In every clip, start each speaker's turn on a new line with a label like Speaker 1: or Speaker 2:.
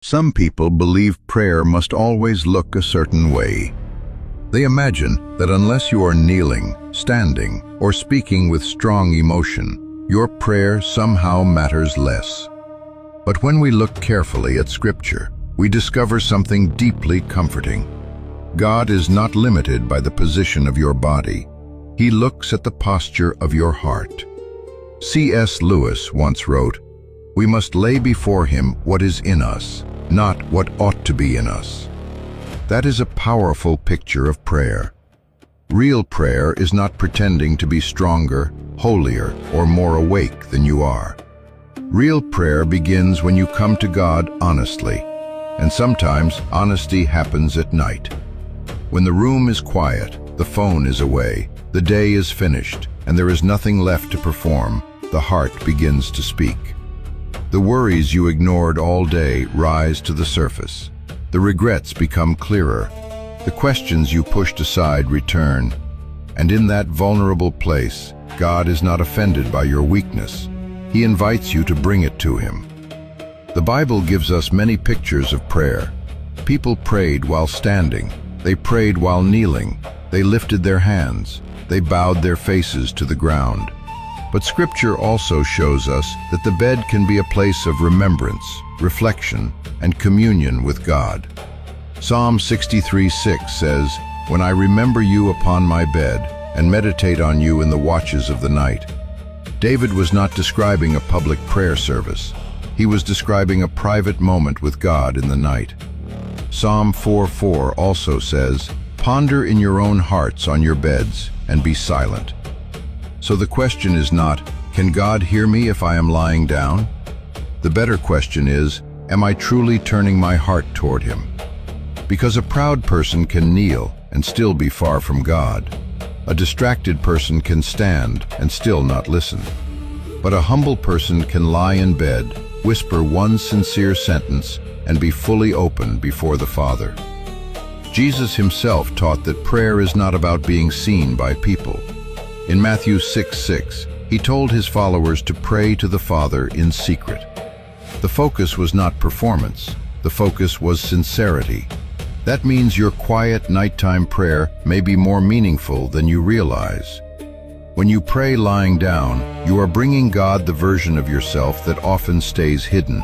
Speaker 1: Some people believe prayer must always look a certain way. They imagine that unless you are kneeling, standing, or speaking with strong emotion, your prayer somehow matters less. But when we look carefully at Scripture, we discover something deeply comforting. God is not limited by the position of your body. He looks at the posture of your heart. C.S. Lewis once wrote, "We must lay before Him what is in us, not what ought to be in us." That is a powerful picture of prayer. Real prayer is not pretending to be stronger, holier, or more awake than you are. Real prayer begins when you come to God honestly, and sometimes honesty happens at night. When the room is quiet, the phone is away, the day is finished, and there is nothing left to perform, the heart begins to speak. The worries you ignored all day rise to the surface. The regrets become clearer. The questions you pushed aside return. And in that vulnerable place, God is not offended by your weakness. He invites you to bring it to Him. The Bible gives us many pictures of prayer. People prayed while standing. They prayed while kneeling. They lifted their hands. They bowed their faces to the ground. But Scripture also shows us that the bed can be a place of remembrance, reflection, and communion with God. Psalm 63:6 says, "When I remember you upon my bed, and meditate on you in the watches of the night." David was not describing a public prayer service. He was describing a private moment with God in the night. Psalm 4:4 also says, "Ponder in your own hearts on your beds, and be silent." So the question is not, can God hear me if I am lying down? The better question is, am I truly turning my heart toward Him? Because a proud person can kneel and still be far from God. A distracted person can stand and still not listen. But a humble person can lie in bed, whisper one sincere sentence, and be fully open before the Father. Jesus Himself taught that prayer is not about being seen by people. In Matthew 6:6, He told His followers to pray to the Father in secret. The focus was not performance. The focus was sincerity. That means your quiet nighttime prayer may be more meaningful than you realize. When you pray lying down, you are bringing God the version of yourself that often stays hidden.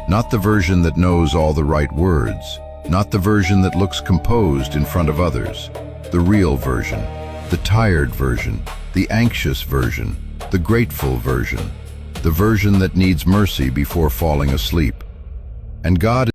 Speaker 1: Not the version that knows all the right words. Not the version that looks composed in front of others. The real version. The tired version. The anxious version. The grateful version. The version that needs mercy before falling asleep. And God